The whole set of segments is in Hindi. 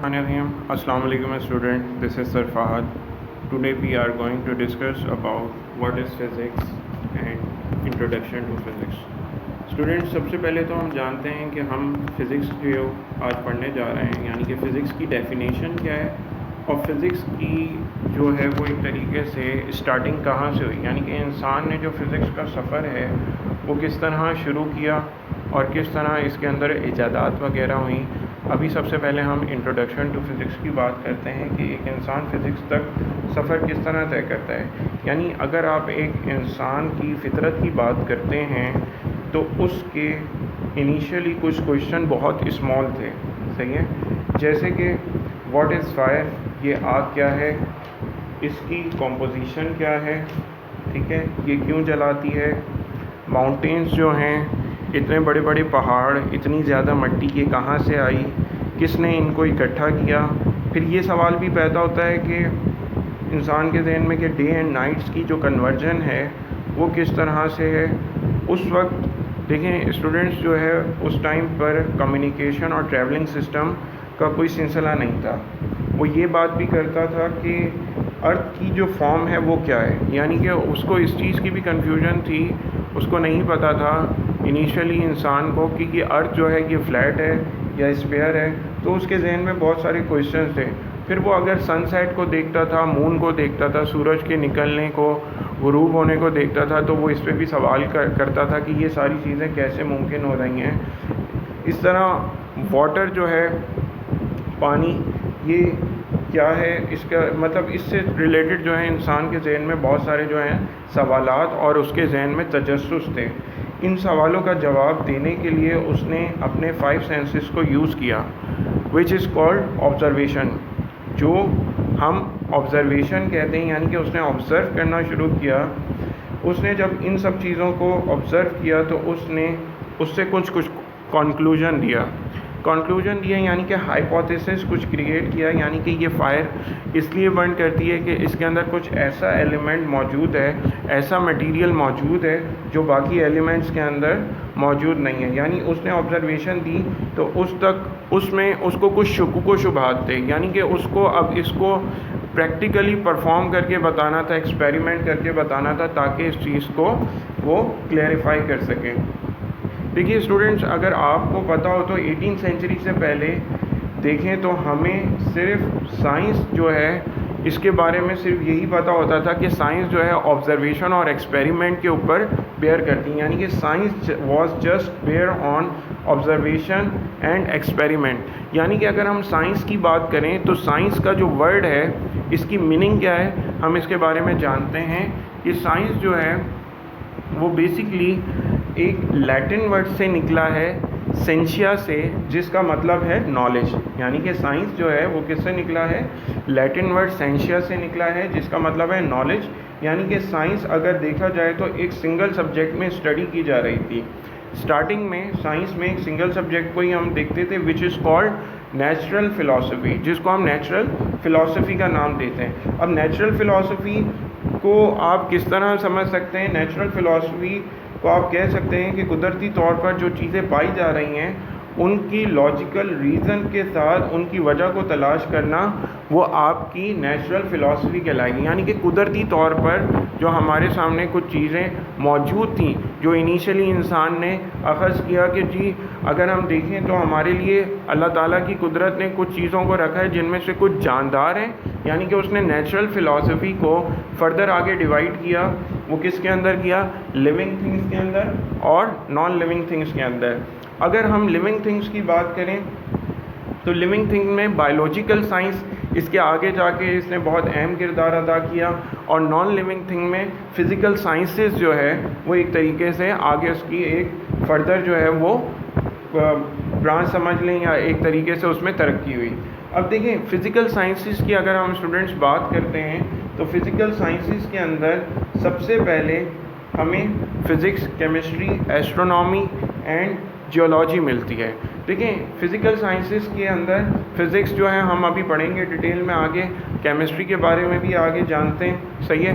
Assalamu alaikum student, this is Sir Fahad. Today we are going to discuss about what is physics and introduction to physics. Students, सबसे पहले तो हम जानते हैं कि हम फिज़िक्स जो आज पढ़ने जा रहे हैं, यानी कि फ़िज़िक्स की डेफिनेशन क्या है और फिज़िक्स की जो है वो एक तरीके से स्टार्टिंग कहाँ से हुई, यानी कि इंसान ने जो फ़िज़िक्स का सफ़र है वो किस तरह शुरू किया और किस तरह इसके अंदर इजादात वगैरह हुई। अभी सबसे पहले हम इंट्रोडक्शन टू फिज़िक्स की बात करते हैं कि एक इंसान फ़िज़िक्स तक सफ़र किस तरह तय करता है। यानी अगर आप एक इंसान की फ़ितरत की बात करते हैं तो उसके इनिशियली कुछ क्वेश्चन बहुत स्मॉल थे, सही है। जैसे कि व्हाट इज़ फायर, ये आग क्या है, इसकी कॉम्पोजिशन क्या है, ठीक है, ये क्यों जलाती है, माउंटेन्स जो हैं, इतने बड़े बड़े पहाड़, इतनी ज़्यादा मिट्टी ये कहाँ से आई, किसने इनको इकट्ठा किया। फिर ये सवाल भी पैदा होता है कि इंसान के जहन में कि डे एंड नाइट्स की जो कन्वर्जन है वो किस तरह से है। उस वक्त देखें स्टूडेंट्स, जो है उस टाइम पर कम्युनिकेशन और ट्रैवलिंग सिस्टम का कोई सिलसिला नहीं था। वो ये बात भी करता था कि अर्थ की जो फॉर्म है वो क्या है, यानी कि उसको इस चीज़ की भी कन्फ्यूजन थी, उसको नहीं पता था इनिशियली इंसान को कि ये अर्थ जो है ये फ्लैट है या स्फीयर है। तो उसके जहन में बहुत सारे क्वेश्चंस थे। फिर वो अगर सनसेट को देखता था, मून को देखता था, सूरज के निकलने को, गुरूब होने को देखता था, तो वो इस पर भी सवाल करता था कि ये सारी चीज़ें कैसे मुमकिन हो रही हैं। इस तरह वाटर जो है, पानी, ये क्या है, इसका मतलब इससे रिलेटेड जो है इंसान के जहन में बहुत सारे जो हैं सवालात और उसके जहन में तजस्सुस थे। इन सवालों का जवाब देने के लिए उसने अपने 5 सेंसेस को यूज़ किया, विच इज़ कॉल्ड ऑब्ज़र्वेशन, जो हम ऑब्ज़र्वेशन कहते हैं। यानी कि उसने ऑब्ज़र्व करना शुरू किया। उसने जब इन सब चीज़ों को ऑब्ज़र्व किया तो उसने उससे कुछ कंक्लूजन दिया, यानी कि हाइपोथेसिस कुछ क्रिएट किया, यानी कि ये फायर इसलिए बर्न करती है कि इसके अंदर कुछ ऐसा एलिमेंट मौजूद है, ऐसा मटेरियल मौजूद है जो बाकी एलिमेंट्स के अंदर मौजूद नहीं है। यानी उसने ऑब्जर्वेशन दी तो उसमें उसको कुछ शुकूक व शुबहात थे, यानी कि उसको अब इसको प्रैक्टिकली परफॉर्म करके बताना था, एक्सपेरिमेंट करके बताना था, ताकि इस चीज़ को वो क्लैरिफाई कर सकें। देखिए स्टूडेंट्स, अगर आपको पता हो तो 18वीं सेंचुरी से पहले देखें तो हमें सिर्फ साइंस जो है इसके बारे में सिर्फ यही पता होता था कि साइंस जो है ऑब्जर्वेशन और एक्सपेरिमेंट के ऊपर बेयर करती है। यानी कि science was just bare on observation and experiment. यानी कि अगर हम साइंस की बात करें तो साइंस का जो वर्ड है इसकी मीनिंग क्या है, हम इसके बारे में जानते हैं कि साइंस जो है वो बेसिकली एक लैटिन वर्ड से निकला है, सेंशिया से, जिसका मतलब है नॉलेज। यानी कि साइंस जो है वो किससे निकला है, लैटिन वर्ड सेंशिया से निकला है, जिसका मतलब है नॉलेज। यानी कि साइंस अगर देखा जाए तो एक सिंगल सब्जेक्ट में स्टडी की जा रही थी। स्टार्टिंग में साइंस में एक सिंगल सब्जेक्ट को ही हम देखते थे, which is called natural philosophy, जिसको हम नेचुरल फ़िलासफ़ी का नाम देते हैं। अब नेचुरल फ़िलासफ़ी को आप किस तरह समझ सकते हैं, नेचुरल फ़िलासफ़ी को आप कह सकते हैं कि कुदरती तौर पर जो चीज़ें पाई जा रही हैं उनकी लॉजिकल रीज़न के साथ उनकी वजह को तलाश करना, वो आपकी नेचुरल फ़िलासफ़ी कहलाएगी। यानी कि कुदरती तौर पर जो हमारे सामने कुछ चीज़ें मौजूद थीं, जो इनिशियली इंसान ने अख़ज़ किया कि जी अगर हम देखें तो हमारे लिए अल्लाह ताला की कुदरत ने कुछ चीज़ों को रखा है जिनमें से कुछ जानदार हैं। यानी कि उसने नेचुरल फ़िलासफ़ी को फ़र्दर आगे डिवाइड किया। वो किसके अंदर किया, लिविंग थिंग्स के अंदर और नॉन लिविंग थिंग्स के अंदर। अगर हम लिविंग थिंग्स की बात करें तो लिविंग थिंग में बायोलॉजिकल साइंस इसके आगे जाके इसने बहुत अहम किरदार अदा किया, और नॉन लिविंग थिंग में फ़िज़िकल साइंसेस जो है वो एक तरीके से आगे उसकी एक फ़र्दर जो है वो ब्रांच समझ लें या एक तरीके से उसमें तरक्की हुई। अब देखें फ़िज़िकल साइंसेस की अगर हम स्टूडेंट्स बात करते हैं तो फ़िज़िकल साइंसेस के अंदर सबसे पहले हमें physics, chemistry, astronomy and geology मिलती है। देखें फ़िज़िकल साइंसेस के अंदर फ़िज़िक्स जो है हम अभी पढ़ेंगे डिटेल में आगे, केमिस्ट्री के बारे में भी आगे जानते हैं, सही है।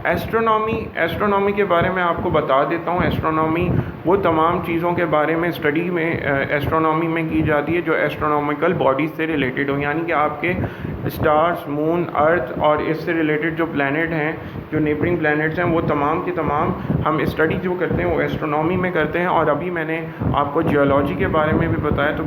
एस्ट्रोनॉमी के बारे में आपको बता देता हूँ। एस्ट्रोनॉमी वो तमाम चीज़ों के बारे में स्टडी में एस्ट्रोनॉमी में की जाती है जो एस्ट्रोनॉमिकल बॉडीज़ से रिलेटेड हो, यानी कि आपके स्टार्स, मून, अर्थ और इससे रिलेटेड जो प्लैनेट हैं, जो नेबरिंग प्लैनेट्स हैं, वो तमाम के तमाम हम स्टडी जो करते हैं वो एस्ट्रोनॉमी में करते हैं। और अभी मैंने आपको जियोलॉजी के बारे में भी बताया, तो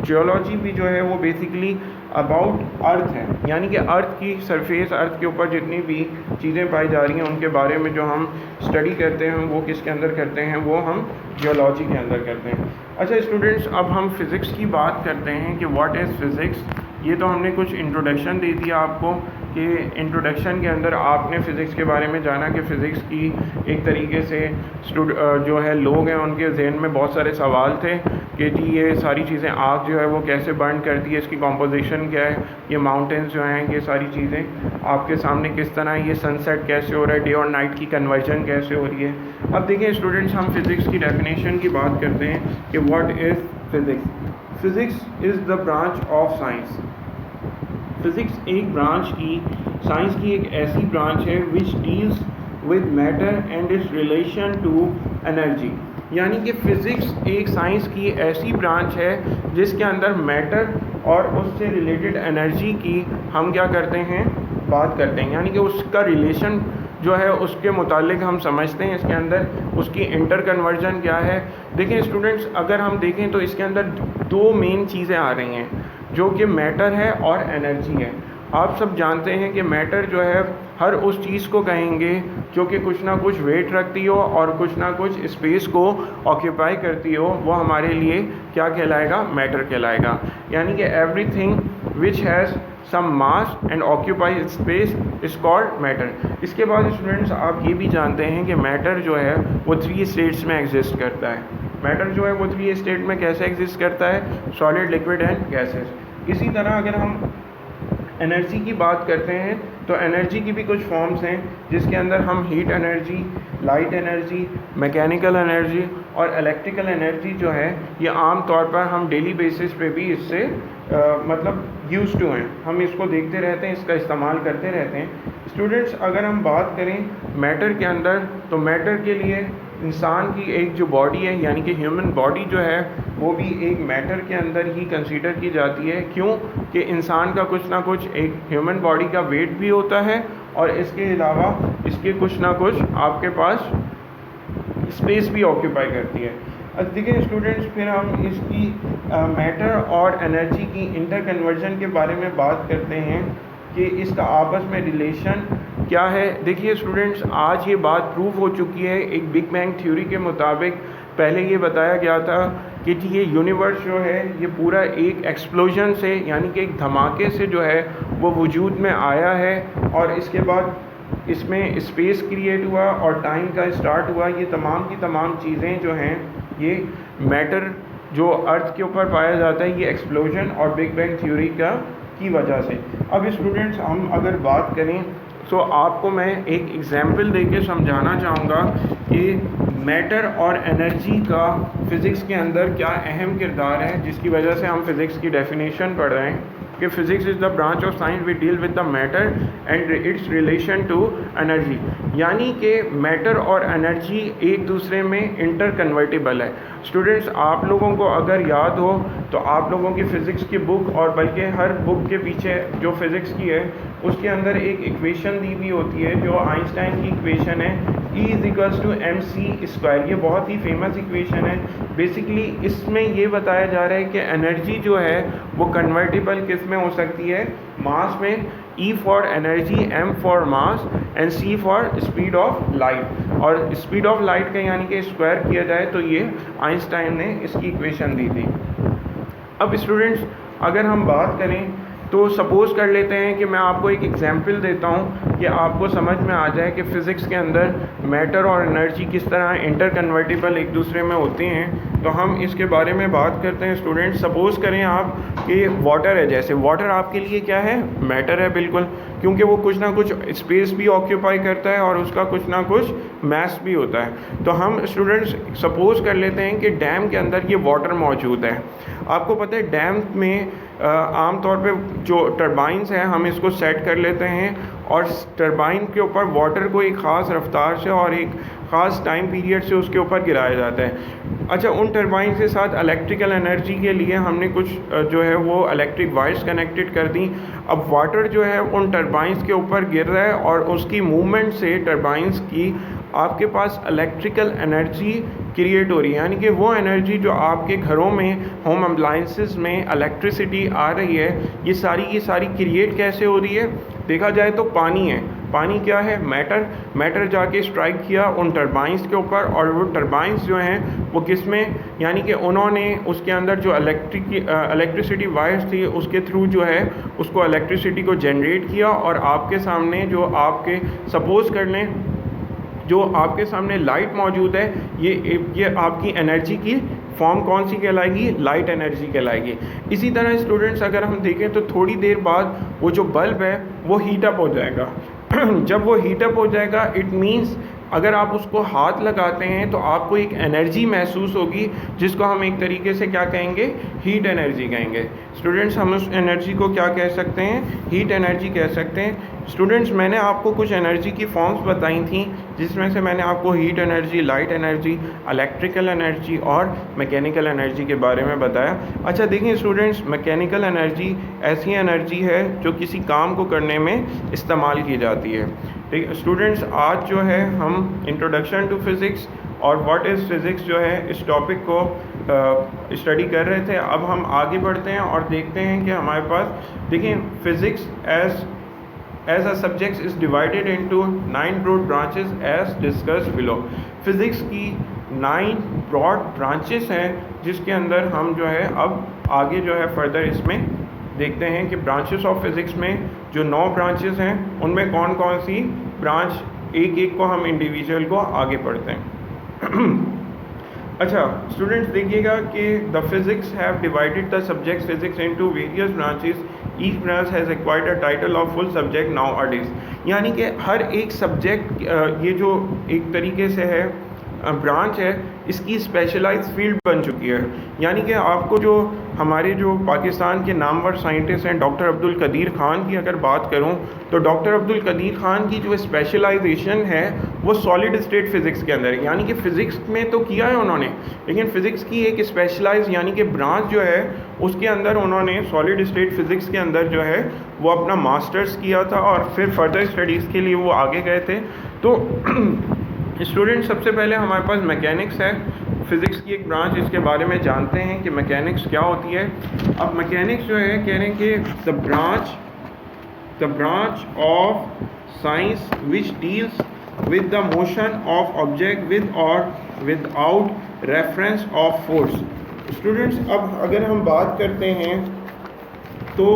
जियोलॉजी भी जो है वो बेसिकली अबाउट अर्थ है, यानी कि अर्थ की सरफेस, अर्थ के ऊपर जितनी भी चीज़ें पाई जा रही हैं उनके बारे में जो हम स्टडी करते हैं वो किसके अंदर करते हैं, वो हम जियोलॉजी के अंदर करते हैं। अच्छा स्टूडेंट्स, अब हम फ़िज़िक्स की बात करते हैं कि व्हाट इज़ फ़िज़िक्स। ये तो हमने कुछ इंट्रोडक्शन दे दिया आपको कि इंट्रोडक्शन के अंदर आपने फ़िज़िक्स के बारे में जाना कि फ़िज़िक्स की एक तरीके से जो है लोग हैं उनके जहन में बहुत सारे सवाल थे कि जी ये सारी चीज़ें, आग जो है वो कैसे बर्न करती है, इसकी कॉम्पोजिशन क्या है, ये माउंटेन्स जो हैं, ये सारी चीज़ें आपके सामने किस तरह, ये सनसेट कैसे हो रहा है, डे और नाइट की कन्वर्जन कैसे हो रही है। अब देखिए स्टूडेंट्स, हम फ़िज़िक्स की डेफिनेशन की बात करते हैं कि what is physics. Physics is the branch of science. Physics एक ब्रांच की, साइंस की एक ऐसी ब्रांच है which deals with matter and its relation to energy. यानी कि फ़िज़िक्स एक साइंस की ऐसी ब्रांच है जिसके अंदर मैटर और उससे रिलेटेड एनर्जी की हम क्या करते हैं, बात करते हैं, यानी कि उसका रिलेशन जो है उसके मुतालिक हम समझते हैं इसके अंदर उसकी इंटर कन्वर्जन क्या है। देखिए स्टूडेंट्स, अगर हम देखें तो इसके अंदर दो मेन चीज़ें आ रही हैं जो कि मैटर है और एनर्जी है। आप सब जानते हैं कि मैटर जो है हर उस चीज़ को कहेंगे जो कि कुछ ना कुछ वेट रखती हो और कुछ ना कुछ स्पेस को ऑक्यूपाई करती हो, वो हमारे लिए क्या कहलाएगा, मैटर कहलाएगा। यानी कि everything which has some mass and occupy space is called matter. इसके बाद स्टूडेंट्स आप ये भी जानते हैं कि मैटर जो है वो 3 स्टेट्स में एग्जिस्ट करता है। मैटर जो है वो 3 स्टेट में कैसे एग्जिस्ट करता है, सॉलिड, लिक्विड एंड गैसेस। इसी तरह अगर हम एनर्जी की बात करते हैं तो एनर्जी की भी कुछ फॉर्म्स हैं जिसके अंदर हम heat energy, light energy, mechanical energy और इलेक्ट्रिकल एनर्जी जो है ये आम तौर पर हम डेली बेसिस पे भी इससे मतलब यूज़ टू हैं, हम इसको देखते रहते हैं, इसका इस्तेमाल करते रहते हैं। स्टूडेंट्स, अगर हम बात करें मैटर के अंदर तो मैटर के लिए इंसान की एक जो बॉडी है यानी कि ह्यूमन बॉडी जो है वो भी एक मैटर के अंदर ही कंसीडर की जाती है। क्यों कि इंसान का कुछ ना कुछ एक ह्यूमन बॉडी का वेट भी होता है और इसके अलावा इसके कुछ ना कुछ आपके पास स्पेस भी ऑक्यूपाई करती है। अब देखिए स्टूडेंट्स, फिर हम इसकी मैटर और एनर्जी की इंटर कन्वर्जन के बारे में बात करते हैं कि इसका आपस में रिलेशन क्या है। देखिए स्टूडेंट्स, आज ये बात प्रूव हो चुकी है एक बिग बैंग थ्योरी के मुताबिक। पहले ये बताया गया था कि जी ये यूनिवर्स जो है ये पूरा एक एक्सप्लोजन से यानी कि एक धमाके से जो है वो वजूद में आया है और इसके बाद इसमें स्पेस क्रिएट हुआ और टाइम का स्टार्ट हुआ। ये तमाम की तमाम चीज़ें जो हैं ये मैटर जो अर्थ के ऊपर पाया जाता है ये एक्सप्लोजन और बिग बैंग थ्योरी की वजह से। अब स्टूडेंट्स, हम अगर बात करें तो आपको मैं एक एग्जाम्पल देके समझाना चाहूँगा कि मैटर और एनर्जी का फ़िज़िक्स के अंदर क्या अहम किरदार है, जिसकी वजह से हम फ़िज़िक्स की डेफिनेशन पढ़ रहे हैं कि physics is the branch of science we deal with the matter and its relation to energy. यानी कि मैटर और एनर्जी एक दूसरे में इंटर कन्वर्टिबल है। स्टूडेंट्स, आप लोगों को अगर याद हो तो आप लोगों की फ़िज़िक्स की बुक और बल्कि हर बुक के पीछे जो फ़िज़िक्स की है उसके अंदर एक इक्वेशन दी हुई होती है जो आइंस्टाइन की इक्वेशन है, E = mc²। ये बहुत ही फेमस इक्वेशन है। बेसिकली इसमें ये बताया जा रहा है कि एनर्जी जो है वो कन्वर्टिबल किस में हो सकती है, मास में। E for energy, M for mass and C for speed of light. और स्पीड ऑफ लाइट का यानी कि स्क्वायर किया जाए तो ये आइंस्टाइन ने इसकी इक्वेशन दी थी। अब स्टूडेंट्स, अगर हम बात करें तो सपोज़ कर लेते हैं कि मैं आपको एक एग्जांपल देता हूं कि आपको समझ में आ जाए कि फ़िज़िक्स के अंदर मैटर और एनर्जी किस तरह इंटर कन्वर्टिबल एक दूसरे में होते हैं। तो हम इसके बारे में बात करते हैं स्टूडेंट। सपोज़ करें आप कि वाटर है, जैसे वाटर आपके लिए क्या है, मैटर है बिल्कुल, क्योंकि वो कुछ ना कुछ स्पेस भी ऑक्यूपाई करता है और उसका कुछ ना कुछ मैस भी होता है। तो हम स्टूडेंट्स सपोज़ कर लेते हैं कि डैम के अंदर ये वाटर मौजूद है। आपको पता है डैम में आम तौर पे जो टरबाइन्स हैं हम इसको सेट कर लेते हैं और टरबाइन के ऊपर वाटर को एक ख़ास रफ्तार से और एक ख़ास टाइम पीरियड से उसके ऊपर गिराया जाता है। अच्छा, उन टरबाइन के साथ इलेक्ट्रिकल एनर्जी के लिए हमने कुछ जो है वो इलेक्ट्रिक वायर्स कनेक्टेड कर दी। अब वाटर जो है उन टरबाइन्स के ऊपर गिर रहा है और उसकी मूवमेंट से टरबाइन्स की आपके पास इलेक्ट्रिकल एनर्जी क्रिएट हो रही है, यानी कि वो एनर्जी जो आपके घरों में होम अप्लाइंसेस में इलेक्ट्रिसिटी आ रही है, ये सारी क्रिएट कैसे हो रही है? देखा जाए तो पानी है। पानी क्या है? मैटर जाके स्ट्राइक किया उन टरबाइंस के ऊपर और वो टरबाइंस जो हैं वो किस में, यानी कि उन्होंने उसके अंदर जो इलेक्ट्रिसिटी वायर्स थी उसके थ्रू जो है उसको इलेक्ट्रिसिटी को जनरेट किया और आपके सामने जो आपके सपोज़ कर लें जो आपके सामने लाइट मौजूद है, ये आपकी एनर्जी की फॉर्म कौन सी कहलाएगी? लाइट एनर्जी कहलाएगी। इसी तरह स्टूडेंट्स अगर हम देखें तो थोड़ी देर बाद वो जो बल्ब है वो हीट अप हो जाएगा। जब वो हीट अप हो जाएगा इट मीन्स अगर आप उसको हाथ लगाते हैं तो आपको एक एनर्जी महसूस होगी जिसको हम एक तरीके से क्या कहेंगे? हीट एनर्जी कहेंगे। स्टूडेंट्स हम उस एनर्जी को क्या कह सकते हैं? हीट एनर्जी कह सकते हैं। स्टूडेंट्स मैंने आपको कुछ एनर्जी की फॉर्म्स बताई थी जिसमें से मैंने आपको heat energy, light energy, electrical energy और मैकेनिकल एनर्जी के बारे में बताया। अच्छा देखिए स्टूडेंट्स, मैकेनिकल एनर्जी ऐसी एनर्जी है जो किसी काम को करने में इस्तेमाल की जाती है। ठीक है स्टूडेंट्स, आज जो है हम इंट्रोडक्शन टू फिज़िक्स और व्हाट इज़ फिज़िक्स जो है इस टॉपिक को स्टडी कर रहे थे। अब हम आगे बढ़ते हैं और देखते हैं कि हमारे पास देखिए physics as a subject is divided into 9 broad branches as discussed below। Physics की 9 ब्रॉड ब्रांचेस हैं जिसके अंदर हम जो है अब आगे जो है फर्दर इसमें देखते हैं कि ब्रांचेस ऑफ फिज़िक्स में जो 9 ब्रांचेस हैं उनमें कौन कौन सी ब्रांच एक को हम इंडिविजुअल को आगे पढ़ते हैं। अच्छा स्टूडेंट्स देखिएगा कि the physics have divided the subject physics into various branches. Each branch has acquired a title of full subject now a days. यानी कि हर एक सब्जेक्ट ये जो एक तरीके से है ब्रांच है, इसकी स्पेशलाइज्ड फील्ड बन चुकी है। यानी कि आपको जो हमारे जो पाकिस्तान के नामवर साइंटिस्ट हैं डॉक्टर अब्दुल कदीर ख़ान की अगर बात करूं तो डॉक्टर अब्दुल कदीर ख़ान की जो स्पेशलाइजेशन है वो सॉलिड स्टेट फ़िज़िक्स के अंदर है। यानी कि फ़िज़िक्स में तो किया है उन्होंने, लेकिन फ़िज़िक्स की एक स्पेशलाइज यानी कि ब्रांच जो है उसके अंदर उन्होंने सॉलिड स्टेट फ़िज़िक्स के अंदर जो है वो अपना मास्टर्स किया था और फिर फर्दर स्टडीज़ के लिए वो आगे गए थे। तो स्टूडेंट सबसे पहले हमारे पास मैकेनिक्स है, फ़िज़िक्स की एक ब्रांच, इसके बारे में जानते हैं कि मैकेनिक्स क्या होती है। अब मैकेनिक्स जो है कह रहे हैं कि the branch of science which deals with the motion of object with और without reference of force. Students अब अगर हम बात करते हैं तो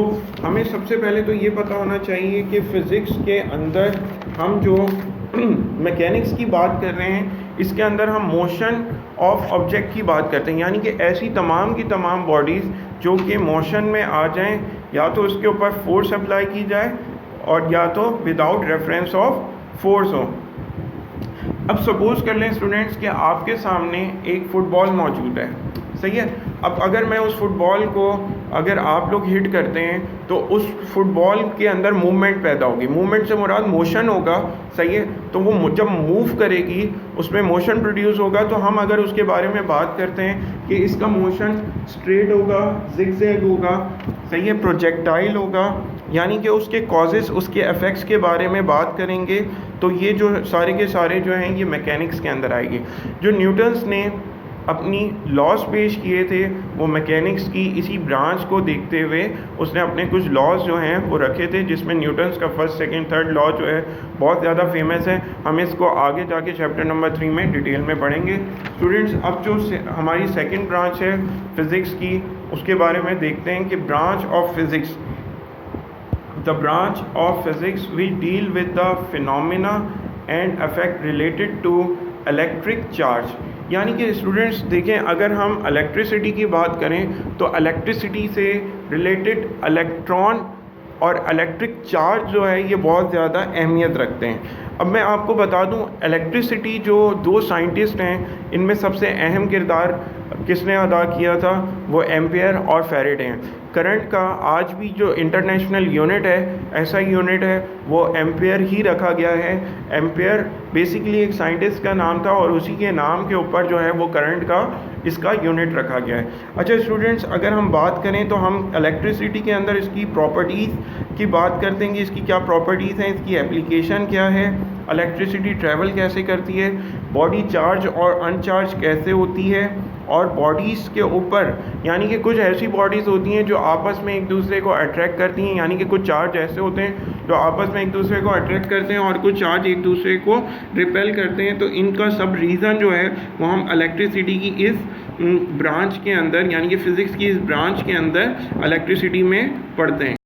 हमें सबसे पहले तो ये पता होना चाहिए कि फ़िज़िक्स के अंदर हम जो मैकेनिक्स की बात कर रहे हैं इसके अंदर हम मोशन ऑफ ऑब्जेक्ट की बात करते हैं। यानी कि ऐसी तमाम की तमाम बॉडीज़ जो कि मोशन में आ जाएं, या तो उसके ऊपर फोर्स अप्लाई की जाए और या तो विदाउट रेफरेंस ऑफ फोर्स हो। अब सपोज़ कर लें स्टूडेंट्स कि आपके सामने एक फ़ुटबॉल मौजूद है, सही है। अब अगर मैं उस फुटबॉल को अगर आप लोग हिट करते हैं तो उस फुटबॉल के अंदर मूवमेंट पैदा होगी। मूवमेंट से मुराद मोशन होगा, सही है। तो वो जब मूव करेगी उसमें मोशन प्रोड्यूस होगा। तो हम अगर उसके बारे में बात करते हैं कि इसका मोशन स्ट्रेट होगा, जिगजैग होगा, सही है, प्रोजेक्टाइल होगा, यानी कि उसके कॉजेज़, उसके इफ़ेक्ट्स के बारे में बात करेंगे। तो ये जो सारे के सारे जो हैं ये मैकेनिक्स के अंदर आएंगे। जो न्यूटन्स ने अपनी लॉज पेश किए थे वो मैकेनिक्स की इसी ब्रांच को देखते हुए उसने अपने कुछ लॉज जो हैं वो रखे थे, जिसमें न्यूटन्स का फर्स्ट, सेकंड, थर्ड लॉ जो है बहुत ज़्यादा फेमस है। हम इसको आगे जाके चैप्टर नंबर 3 में डिटेल में पढ़ेंगे। स्टूडेंट्स अब जो हमारी सेकंड ब्रांच है फिज़िक्स की उसके बारे में देखते हैं कि branch of physics, the branch of physics we deal with the phenomena and affect related to electric charge. यानी कि स्टूडेंट्स देखें, अगर हम इलेक्ट्रिसिटी की बात करें तो इलेक्ट्रिसिटी से रिलेटेड इलेक्ट्रॉन और इलेक्ट्रिक चार्ज जो है ये बहुत ज़्यादा अहमियत रखते हैं। अब मैं आपको बता दूं, इलेक्ट्रिसिटी जो दो साइंटिस्ट हैं इनमें सबसे अहम किरदार किसने अदा किया था, वो एम्पियर और फैराडे हैं। करंट का आज भी जो इंटरनेशनल यूनिट है, ऐसा यूनिट है, वो एम्पियर ही रखा गया है। एम्पियर बेसिकली एक साइंटिस्ट का नाम था और उसी के नाम के ऊपर जो है वो करंट का इसका यूनिट रखा गया है। अच्छा स्टूडेंट्स, अगर हम बात करें तो हम इलेक्ट्रिसिटी के अंदर इसकी प्रॉपर्टीज़ की बात करते हैं कि इसकी क्या प्रॉपर्टीज़ हैं, इसकी एप्लीकेशन क्या है, इलेक्ट्रिसिटी ट्रैवल कैसे करती है, बॉडी चार्ज और अनचार्ज कैसे होती है, और बॉडीज़ के ऊपर यानी कि कुछ ऐसी बॉडीज़ होती हैं जो आपस में एक दूसरे को अट्रैक्ट करती हैं, यानी कि कुछ चार्ज ऐसे होते हैं जो आपस में एक दूसरे को अट्रैक्ट करते हैं और कुछ चार्ज एक दूसरे को रिपेल करते हैं। तो इनका सब रीज़न जो है वो हम इलेक्ट्रिसिटी की इस ब्रांच के अंदर, यानी कि फ़िज़िक्स की इस ब्रांच के अंदर इलेक्ट्रिसिटी में पढ़ते हैं।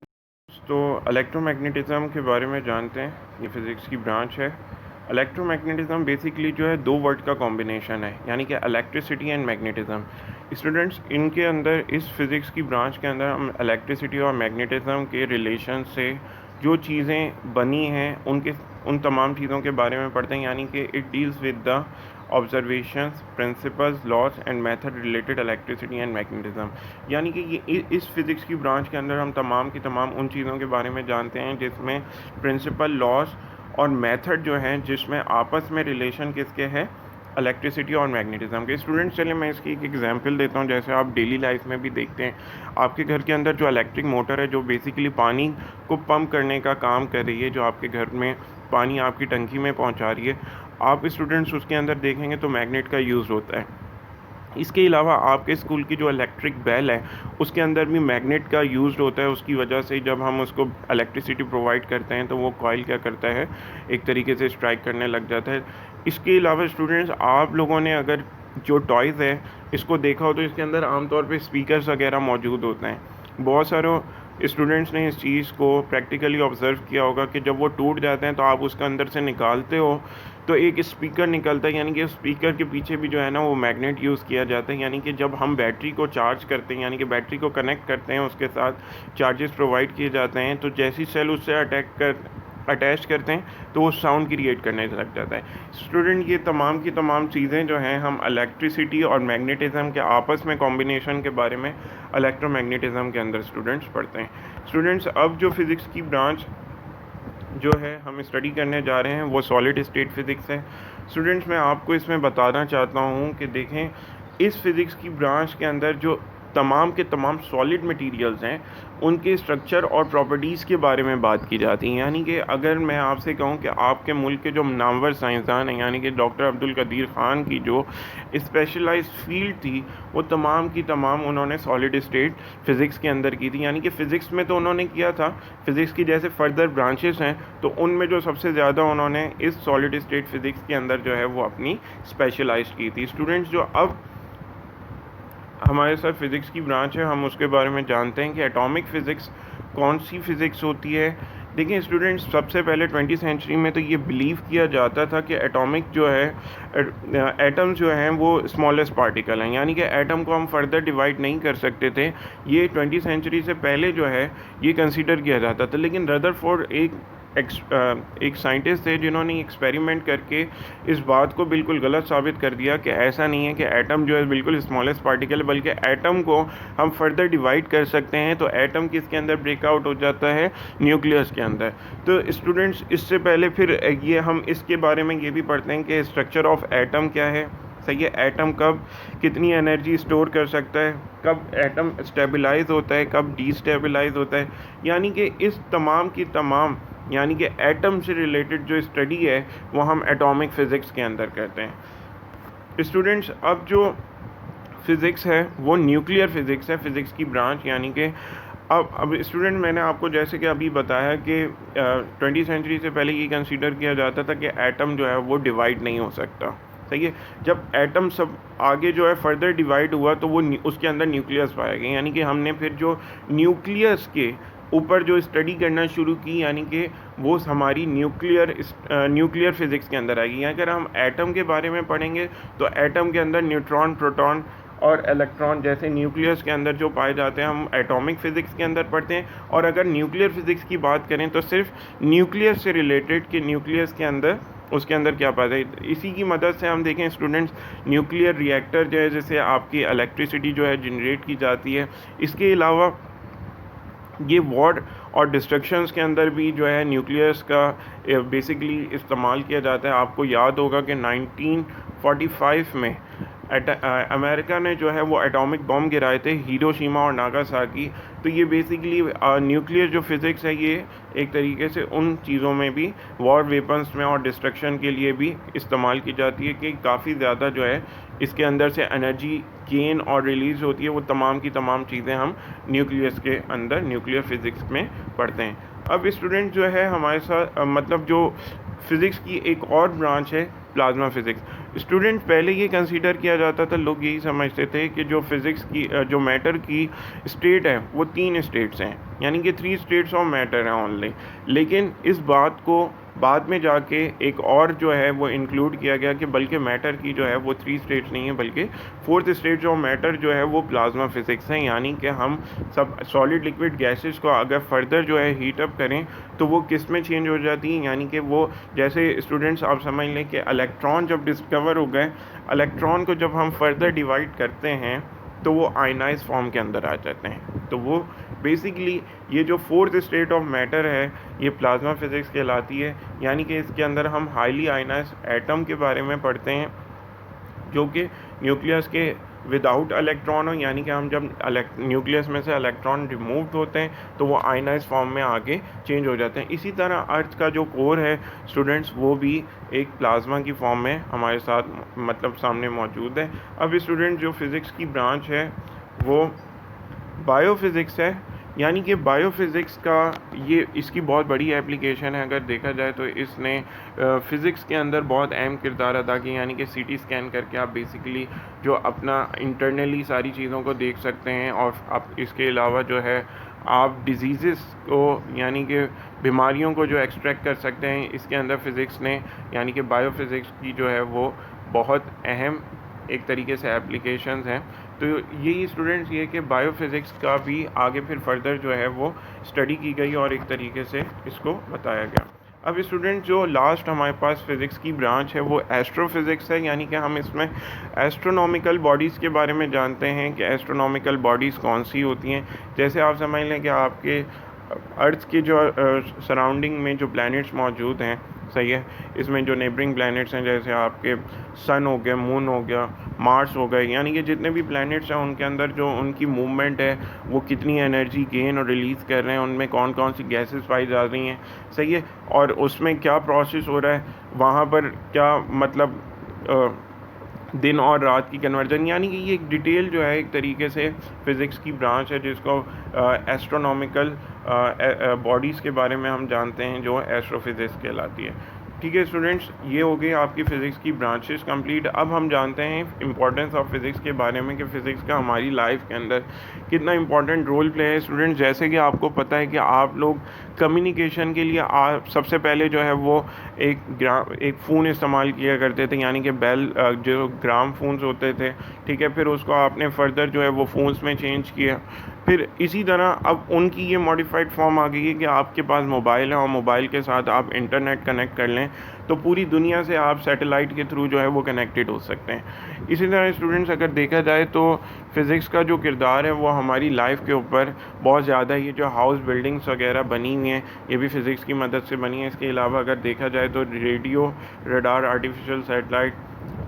तो इलेक्ट्रोमैग्नेटिज़्म के बारे में जानते हैं, ये फ़िज़िक्स की ब्रांच है। इलेक्ट्रोमैग्नेटिज़्म बेसिकली जो है दो वर्ड का कॉम्बिनेशन है, यानी कि इलेक्ट्रिसिटी एंड मैग्नेटिज़्म। स्टूडेंट्स, इनके अंदर इस फिज़िक्स की ब्रांच के अंदर हम इलेक्ट्रिसिटी और मैग्नेटिज़्म के रिलेशन से जो चीज़ें बनी हैं उन तमाम चीज़ों के बारे में पढ़ते हैं, यानी कि it deals with the observations, principles, laws and method related electricity and magnetism. यानी कि ये इस फिज़िक्स की ब्रांच के अंदर हम तमाम की तमाम उन चीज़ों के बारे में जानते हैं जिसमें प्रिंसिपल, लॉज और मेथड जो हैं जिसमें आपस में रिलेशन किसके हैं, इलेक्ट्रिसिटी और मैग्नेटिज़्म के। स्टूडेंट्स, चलिए मैं इसकी एक एग्जांपल देता हूँ। जैसे आप डेली लाइफ में भी देखते हैं, आपके घर के अंदर जो इलेक्ट्रिक मोटर है जो बेसिकली पानी को पंप करने का काम कर रही है, जो आपके घर में पानी आपकी टंकी में पहुँचा रही है, आप स्टूडेंट्स उसके अंदर देखेंगे तो मैग्नेट का यूज़ होता है। इसके अलावा आपके स्कूल की जो इलेक्ट्रिक बेल है उसके अंदर भी मैग्नेट का यूज़ होता है। उसकी वजह से जब हम उसको इलेक्ट्रिसिटी प्रोवाइड करते हैं तो वो कॉइल क्या करता है, एक तरीके से स्ट्राइक करने लग जाता है। इसके अलावा स्टूडेंट्स, आप लोगों ने अगर जो टॉयज़ है इसको देखा हो तो इसके अंदर आमतौर पे स्पीकर्स वगैरह मौजूद होते हैं। बहुत सारे स्टूडेंट्स ने इस चीज़ को प्रैक्टिकली ऑब्ज़र्व किया होगा कि जब वो टूट जाते हैं तो आप उसका अंदर से निकालते हो तो एक स्पीकर निकलता है, यानी कि स्पीकर के पीछे भी जो है ना वो मैग्नेट यूज़ किया जाता है। यानी कि जब हम बैटरी को चार्ज करते हैं, यानी कि बैटरी को कनेक्ट करते हैं, उसके साथ चार्जेस प्रोवाइड किए जाते हैं, तो जैसी सेल उससे अटैच करते हैं तो वो साउंड क्रिएट करने लग जाता है। स्टूडेंट, ये तमाम की तमाम चीज़ें जो हैं हम इलेक्ट्रिसिटी और मैग्नेटिज़्म के आपस में कॉम्बिनेशन के बारे में इलेक्ट्रोमैग्नेटिज़्म के अंदर स्टूडेंट्स पढ़ते हैं। स्टूडेंट्स, अब जो फिज़िक्स की ब्रांच जो है हम स्टडी करने जा रहे हैं वो सॉलिड स्टेट फिज़िक्स है। स्टूडेंट्स, मैं आपको इसमें बताना चाहता हूँ कि देखें, इस फिज़िक्स की ब्रांच के अंदर जो तमाम के तमाम सॉलिड मटेरियल्स हैं उनके स्ट्रक्चर और प्रॉपर्टीज़ के बारे में बात की जाती है। यानी कि अगर मैं आपसे कहूँ कि आपके मुल्क के जो नामवर साइंसदान हैं, यानी कि डॉक्टर अब्दुल कदीर ख़ान की जो स्पेशलाइज्ड फील्ड थी वो तमाम की तमाम उन्होंने सॉलिड स्टेट फ़िज़िक्स के अंदर की थी। यानी कि फ़िज़िक्स में तो उन्होंने किया था, फ़िज़िक्स की जैसे फर्दर ब्रांचेस हैं तो उनमें जो सबसे ज़्यादा उन्होंने इस सॉलिड स्टेट फ़िज़िक्स के अंदर जो है वो अपनी स्पेशलाइज की थी। स्टूडेंट्स, जो अब हमारे साथ फ़िज़िक्स की ब्रांच है हम उसके बारे में जानते हैं कि एटॉमिक फ़िज़िक्स कौन सी फ़िज़िक्स होती है। देखिए स्टूडेंट्स, सबसे पहले 20वीं सेंचुरी में तो ये बिलीव किया जाता था कि एटॉमिक जो है एटम्स जो हैं वो स्मॉलेस्ट पार्टिकल हैं, यानी कि एटम को हम फर्दर डिवाइड नहीं कर सकते थे। ये 20वीं सेंचुरी से पहले जो है ये कंसीडर किया जाता था। लेकिन रदरफोर्ड एक साइंटिस्ट थे जिन्होंने एक्सपेरिमेंट करके इस बात को बिल्कुल गलत साबित कर दिया कि ऐसा नहीं है कि एटम जो है बिल्कुल स्मॉलेस्ट पार्टिकल है, बल्कि एटम को हम फर्दर डिवाइड कर सकते हैं। तो एटम किसके अंदर ब्रेकआउट हो जाता है, न्यूक्लियस के अंदर। तो स्टूडेंट्स, इससे पहले फिर ये हम इसके बारे में ये भी पढ़ते हैं कि स्ट्रक्चर ऑफ एटम क्या है, सही है, एटम कब कितनी एनर्जी स्टोर कर सकता है, कब एटम स्टेबलाइज होता है, कब डीस्टेबलाइज होता है। यानी कि इस तमाम की तमाम यानी कि एटम से रिलेटेड जो स्टडी है वो हम एटॉमिक फ़िज़िक्स के अंदर करते हैं। स्टूडेंट्स, अब जो फ़िज़िक्स है वो न्यूक्लियर फ़िज़िक्स है, फ़िज़िक्स की ब्रांच। यानी कि अब स्टूडेंट, मैंने आपको जैसे कि अभी बताया कि 20वीं सेंचुरी से पहले ये कंसीडर किया जाता था कि एटम जो है वो डिवाइड नहीं हो सकता, सही है। जब एटम सब आगे जो है फर्दर डिवाइड हुआ तो वो उसके अंदर न्यूक्लियस पाया गया। यानी कि हमने फिर जो न्यूक्लियस के ऊपर जो स्टडी करना शुरू की, यानी कि वो हमारी न्यूक्लियर फिज़िक्स के अंदर आएगी। अगर हम एटम के बारे में पढ़ेंगे तो एटम के अंदर न्यूट्रॉन, प्रोटॉन और इलेक्ट्रॉन जैसे न्यूक्लियस के अंदर जो पाए जाते हैं हम एटॉमिक फ़िज़िक्स के अंदर पढ़ते हैं। और अगर न्यूक्लियर फ़िज़िक्स की बात करें तो सिर्फ न्यूक्लियर से रिलेटेड कि न्यूक्लियस के अंदर उसके अंदर क्या पाता है। इसी की मदद से हम देखें स्टूडेंट्स, न्यूक्लियर रिएक्टर जो है जैसे आपकी इलेक्ट्रिसिटी जो है जनरेट की जाती है। इसके अलावा ये वॉर और डिस्ट्रक्शंस के अंदर भी जो है न्यूक्लियस का बेसिकली इस्तेमाल किया जाता है। आपको याद होगा कि 1945 में अमेरिका ने जो है वो एटॉमिक बम गिराए थे, हिरोशिमा और नागासाकी। तो ये बेसिकली न्यूक्लियर जो फिज़िक्स है ये एक तरीके से उन चीज़ों में भी, वॉर वेपन्स में और डिस्ट्रक्शन के लिए भी इस्तेमाल की जाती है कि काफ़ी ज़्यादा जो है इसके अंदर से एनर्जी गेन और रिलीज़ होती है। वो तमाम की तमाम चीज़ें हम न्यूक्लियस के अंदर न्यूक्लियर फिज़िक्स में पढ़ते हैं। अब स्टूडेंट जो है हमारे साथ मतलब जो फिज़िक्स की एक और ब्रांच है प्लाज्मा फिज़िक्स। स्टूडेंट पहले ये कंसीडर किया जाता था, लोग यही समझते थे कि जो फिज़िक्स की जो मैटर की स्टेट है वो 3 स्टेट्स हैं, यानी कि 3 स्टेट्स ऑफ मैटर हैं ओनली। लेकिन इस बात को बाद में जाके एक और जो है वो इंक्लूड किया गया कि बल्कि मैटर की जो है वो 3 स्टेट्स नहीं है बल्कि 4th स्टेट ऑफ मैटर जो है वो प्लाज्मा फिज़िक्स है। यानी कि हम सब सॉलिड लिक्विड गैसेस को अगर फर्दर जो है हीट अप करें तो वो किस में चेंज हो जाती हैं, यानी कि वो जैसे स्टूडेंट्स आप समझ लें कि इलेक्ट्रॉन जब डिस्कवर हो गए, इलेक्ट्रॉन को जब हम फर्दर डिवाइड करते हैं तो वो आयनाइज फॉर्म के अंदर आ जाते हैं। तो वो बेसिकली ये जो 4th स्टेट ऑफ मैटर है ये प्लाज्मा फिज़िक्स कहलाती है। यानी कि इसके अंदर हम हाईली आयनाइज एटम के बारे में पढ़ते हैं जो कि न्यूक्लियस के विदाउट इलेक्ट्रॉन हो, यानी कि हम जब न्यूक्लियस में से इलेक्ट्रॉन रिमूव्ड होते हैं तो वो आयनाइज फॉर्म में आगे चेंज हो जाते हैं। इसी तरह अर्थ का जो कोर है स्टूडेंट्स वो भी एक प्लाज्मा की फॉर्म में हमारे साथ मतलब सामने मौजूद है। अब स्टूडेंट जो फिज़िक्स की ब्रांच है वो बायोफिज़िक्स है। यानी कि बायोफिज़िक्स का ये इसकी बहुत बड़ी एप्लीकेशन है। अगर देखा जाए तो इसने फ़िज़िक्स के अंदर बहुत अहम किरदार अदा किया। यानी कि सीटी स्कैन करके आप बेसिकली जो अपना इंटरनली सारी चीज़ों को देख सकते हैं और आप इसके अलावा जो है आप डिजीज़ को यानी कि बीमारियों को जो एक्सट्रैक्ट कर सकते हैं। इसके अंदर फ़िज़िक्स ने यानी कि बायोफिज़िक्स की जो है वो बहुत अहम एक तरीके से एप्लीकेशंस हैं। तो यही स्टूडेंट्स ये कि बायोफिज़िक्स का भी आगे फिर फर्दर जो है वो स्टडी की गई और एक तरीके से इसको बताया गया। अब स्टूडेंट जो लास्ट हमारे पास फ़िज़िक्स की ब्रांच है वो एस्ट्रोफिज़िक्स है। यानी कि हम इसमें एस्ट्रोनॉमिकल बॉडीज़ के बारे में जानते हैं कि एस्ट्रोनॉमिकल बॉडीज़ कौन सी होती हैं। जैसे आप समझ लें कि आपके अर्थ के जो सराउंडिंग में जो प्लैनेट्स मौजूद हैं, सही है, इसमें जो नेबरिंग प्लैनेट्स हैं जैसे आपके सन हो गया, मून हो गया, मार्स हो गए, यानी कि जितने भी प्लैनेट्स हैं उनके अंदर जो उनकी मूवमेंट है वो कितनी एनर्जी गेन और रिलीज़ कर रहे हैं, उनमें कौन कौन सी गैसेस पाई जा रही हैं, सही है, और उसमें क्या प्रोसेस हो रहा है, वहाँ पर क्या मतलब दिन और रात की कन्वर्जन। यानी कि ये एक डिटेल जो है एक तरीके से फ़िज़िक्स की ब्रांच है जिसको एस्ट्रोनॉमिकल बॉडीज़ के बारे में हम जानते हैं जो एस्ट्रोफिज़िक्स कहलाती है। ठीक है स्टूडेंट्स, ये हो गई आपकी फ़िज़िक्स की ब्रांचेस कंप्लीट। अब हम जानते हैं इंपॉर्टेंस ऑफ फ़िज़िक्स के बारे में कि फ़िज़िक्स का हमारी लाइफ के अंदर कितना इंपॉर्टेंट रोल प्ले है। स्टूडेंट्स जैसे कि आपको पता है कि आप लोग कम्युनिकेशन के लिए सबसे पहले जो है वो एक फ़ोन इस्तेमाल किया करते थे, यानी कि बेल जो ग्राम फ़ोन्स होते थे, ठीक है, फिर उसको आपने फ़र्दर जो है वो फ़ोन्स में चेंज किया। फिर इसी तरह अब उनकी ये मॉडिफाइड फॉर्म आ गई है कि आपके पास मोबाइल है और मोबाइल के साथ आप इंटरनेट कनेक्ट कर लें तो पूरी दुनिया से आप सैटेलाइट के थ्रू जो है वो कनेक्टेड हो सकते हैं। इसी तरह स्टूडेंट्स अगर देखा जाए तो फ़िज़िक्स का जो किरदार है वो हमारी लाइफ के ऊपर बहुत ज़्यादा, ये जो हाउस बिल्डिंग्स वगैरह बनी हुई हैं ये भी फ़िज़िक्स की मदद से बनी है। इसके अलावा अगर देखा जाए तो radio, radar, artificial satellite,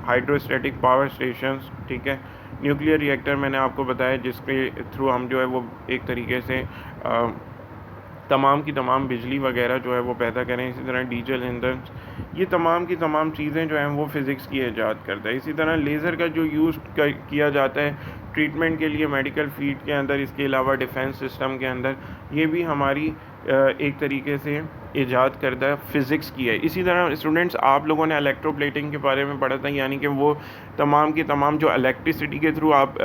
hydrostatic power stations, ठीक है, न्यूक्लियर रिएक्टर मैंने आपको बताया जिसके थ्रू हम जो है वो एक तरीके से तमाम की तमाम बिजली वगैरह जो है वो पैदा करें। इसी तरह डीजल इंजन, ये तमाम की तमाम चीज़ें जो हैं वो फ़िज़िक्स की ईजाद करता है। इसी तरह लेज़र का जो यूज़ किया जाता है ट्रीटमेंट के लिए मेडिकल फील्ड के अंदर, इसके अलावा डिफेंस सिस्टम के अंदर, ये भी हमारी एक तरीके से ईजाद करदा फ़िज़िक्स की है। इसी तरह स्टूडेंट्स आप लोगों ने इलेक्ट्रोप्लेटिंग के बारे में पढ़ा था, यानी कि वो तमाम की तमाम जो इलेक्ट्रिसिटी के थ्रू आप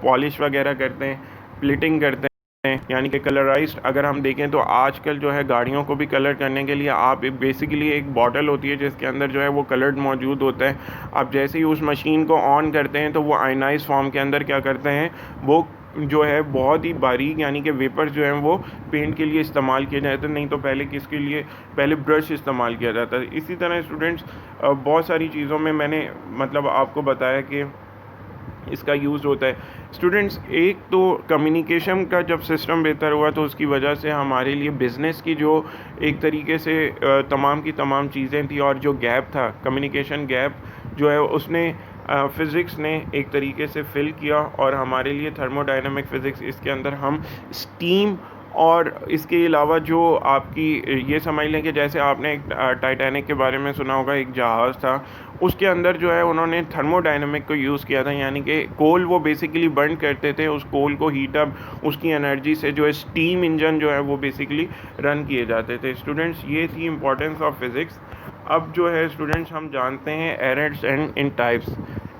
पॉलिश वगैरह करते हैं, प्लेटिंग करते हैं। यानी कि कलराइज्ड अगर हम देखें तो आजकल जो है गाड़ियों को भी कलर करने के लिए आप बेसिकली एक बॉटल होती है जिसके अंदर जो है वो कलर्ड मौजूद होता है। आप जैसे ही उस मशीन को ऑन करते हैं तो वो आयनाइज फॉर्म के अंदर क्या करते हैं, वो जो है बहुत ही बारीक यानी कि वेपर्स जो हैं वो पेंट के लिए इस्तेमाल किए जाते हैं। नहीं तो पहले किसके लिए, पहले ब्रश इस्तेमाल किया जाता है। इसी तरह स्टूडेंट्स बहुत सारी चीज़ों में मैंने मतलब आपको बताया कि इसका यूज़ होता है। स्टूडेंट्स एक तो कम्युनिकेशन का जब सिस्टम बेहतर हुआ तो उसकी वजह से हमारे लिए बिज़नेस की जो एक तरीके से तमाम की तमाम चीज़ें थी और जो गैप था, कम्युनिकेशन गैप जो है उसने फ़िज़िक्स ने एक तरीके से फ़िल किया और हमारे लिए थर्मोडायनामिक फ़िज़िक्स, इसके अंदर हम स्टीम और इसके अलावा जो आपकी ये समझ लें कि जैसे आपने एक टाइटैनिक के बारे में सुना होगा, एक जहाज़ था उसके अंदर जो है उन्होंने थर्मोडायनामिक को यूज़ किया था, यानी कि कोल वो बेसिकली बर्न करते थे, उस कोल को हीट अप उसकी एनर्जी से जो है स्टीम इंजन जो है वो बेसिकली रन किए जाते थे। स्टूडेंट्स ये थी इम्पोर्टेंस ऑफ फिज़िक्स। अब जो है स्टूडेंट्स हम जानते हैं errors and in types,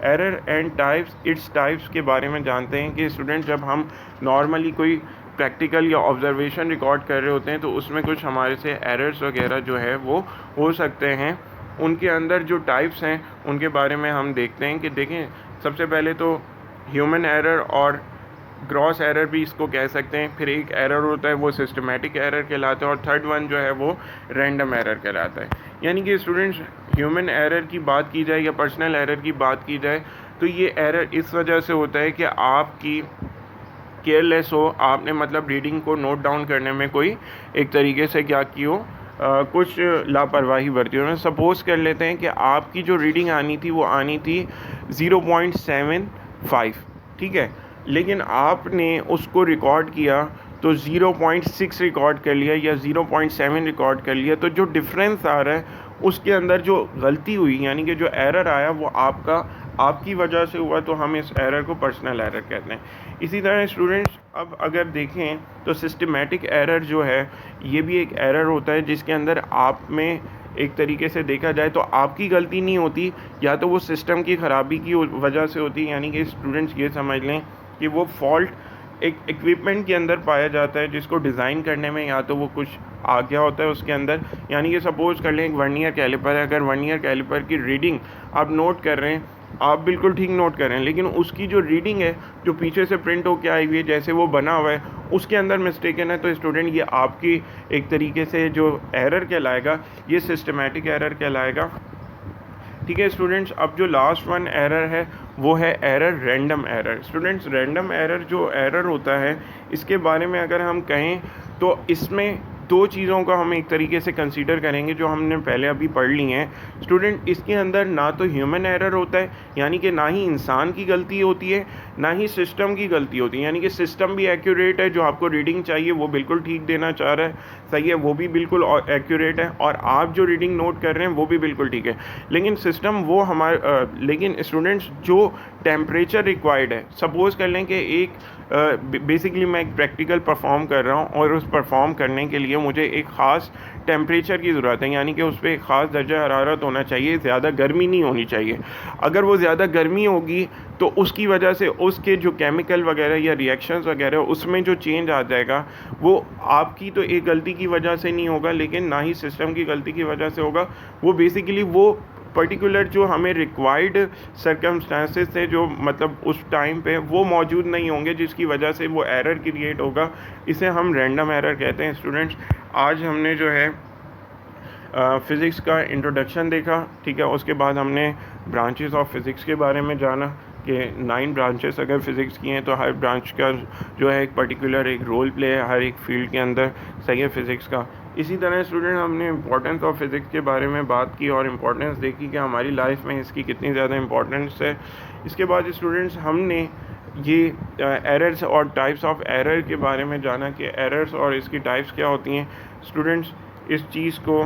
error and types, its types के बारे में जानते हैं कि स्टूडेंट जब हम नॉर्मली कोई प्रैक्टिकल या ऑब्जर्वेशन रिकॉर्ड कर रहे होते हैं तो उसमें कुछ हमारे से एरर्स वगैरह जो है वो हो सकते हैं। उनके अंदर जो टाइप्स हैं उनके बारे में हम देखते हैं कि देखें सबसे पहले तो ह्यूमन एरर और ग्रॉस एरर भी इसको कह सकते हैं। फिर एक एरर होता है वो सिस्टमेटिक एरर कहलाता है और थर्ड वन जो है वो रैंडम एरर कहलाता है। यानी कि स्टूडेंट्स ह्यूमन एरर की बात की जाए या पर्सनल एरर की बात की जाए तो ये एरर इस वजह से होता है कि आपकी केयरलेस हो, आपने मतलब रीडिंग को नोट डाउन करने में कोई एक तरीके से क्या की हो, कुछ लापरवाही बरती हो। सपोज़ कर लेते हैं कि आपकी जो रीडिंग आनी थी वो आनी थी 0.75, ठीक है, लेकिन आपने उसको रिकॉर्ड किया तो 0.6 रिकॉर्ड कर लिया या 0.7 रिकॉर्ड कर लिया। तो जो डिफरेंस आ रहा है उसके अंदर जो गलती हुई यानी कि जो एरर आया वो आपकी वजह से हुआ, तो हम इस एरर को पर्सनल एरर कहते हैं। इसी तरह स्टूडेंट्स अब अगर देखें तो सिस्टमेटिक एरर जो है ये भी एक एरर होता है जिसके अंदर आप में एक तरीके से देखा जाए तो आपकी गलती नहीं होती, या तो वो सिस्टम की ख़राबी की वजह से होती है। यानी कि स्टूडेंट्स ये समझ लें कि वो फॉल्ट एक इक्विपमेंट के अंदर पाया जाता है जिसको डिज़ाइन करने में या तो वो कुछ आ गया होता है उसके अंदर। यानी कि सपोज़ कर लें एक वर्नियर कैलिपर है, अगर वर्नियर कैलिपर की रीडिंग आप नोट कर रहे हैं, आप बिल्कुल ठीक नोट कर रहे हैं, लेकिन उसकी जो रीडिंग है जो पीछे से प्रिंट होकर आई हुई है जैसे वो बना हुआ है उसके अंदर मिस्टेकन है, तो स्टूडेंट ये आपकी एक तरीके से जो एरर कहलाएगा ये सिस्टमेटिक एरर कहलाएगा। ठीक है स्टूडेंट्स, अब जो लास्ट वन एरर है वो है error random error. Students random error जो एरर होता है इसके बारे में अगर हम कहें तो इसमें दो चीज़ों का हम एक तरीके से कंसीडर करेंगे जो हमने पहले अभी पढ़ ली हैं। स्टूडेंट इसके अंदर ना तो ह्यूमन एरर होता है, यानी कि ना ही इंसान की गलती होती है, ना ही सिस्टम की गलती होती है। यानी कि सिस्टम भी एक्यूरेट है, जो आपको रीडिंग चाहिए वो बिल्कुल ठीक देना चाह रहा है, सही है, वो भी बिल्कुल एक्यूरेट है, और आप जो रीडिंग नोट कर रहे हैं वो भी बिल्कुल ठीक है। लेकिन सिस्टम वो लेकिन स्टूडेंट्स जो टेम्परेचर रिक्वायर्ड है, सपोज़ कर लें कि एक बेसिकली मैं एक प्रैक्टिकल परफॉर्म कर रहा हूँ और उस परफॉर्म करने के लिए मुझे एक ख़ास टेम्परेचर की ज़रूरत है, यानी कि उस पर एक ख़ास दर्जा हरारत होना चाहिए, ज़्यादा गर्मी नहीं होनी चाहिए। अगर वो ज़्यादा गर्मी होगी तो उसकी वजह से उसके जो केमिकल वगैरह या रिएक्शंस वगैरह उसमें जो चेंज आ जाएगा वो आपकी तो एक गलती की वजह से नहीं होगा, लेकिन ना ही सिस्टम की गलती की वजह से होगा। वो बेसिकली वो पर्टिकुलर जो हमें रिक्वायर्ड सर्कमस्टांसेस थे जो मतलब उस टाइम पे वो मौजूद नहीं होंगे, जिसकी वजह से वो एरर क्रिएट होगा। इसे हम रैंडम एरर कहते हैं। स्टूडेंट्स आज हमने जो है फ़िज़िक्स का इंट्रोडक्शन देखा, ठीक है, उसके बाद हमने ब्रांचेस ऑफ फ़िज़िक्स के बारे में जाना कि 9 ब्रांचेस अगर फ़िज़िक्स की हैं तो हर ब्रांच का जो है एक पर्टिकुलर एक रोल प्ले है हर एक फील्ड के अंदर, सही है, फ़िज़िक्स का। इसी तरह स्टूडेंट हमने इम्पोर्टेंस ऑफ फ़िज़िक्स के बारे में बात की और इम्पोर्टेंस देखी कि हमारी लाइफ में इसकी कितनी ज़्यादा इम्पोर्टेंस है। इसके बाद स्टूडेंट्स हमने ये एरर्स और टाइप्स ऑफ एरर के बारे में जाना कि एरर्स और इसकी टाइप्स क्या होती हैं। स्टूडेंट्स इस चीज़ को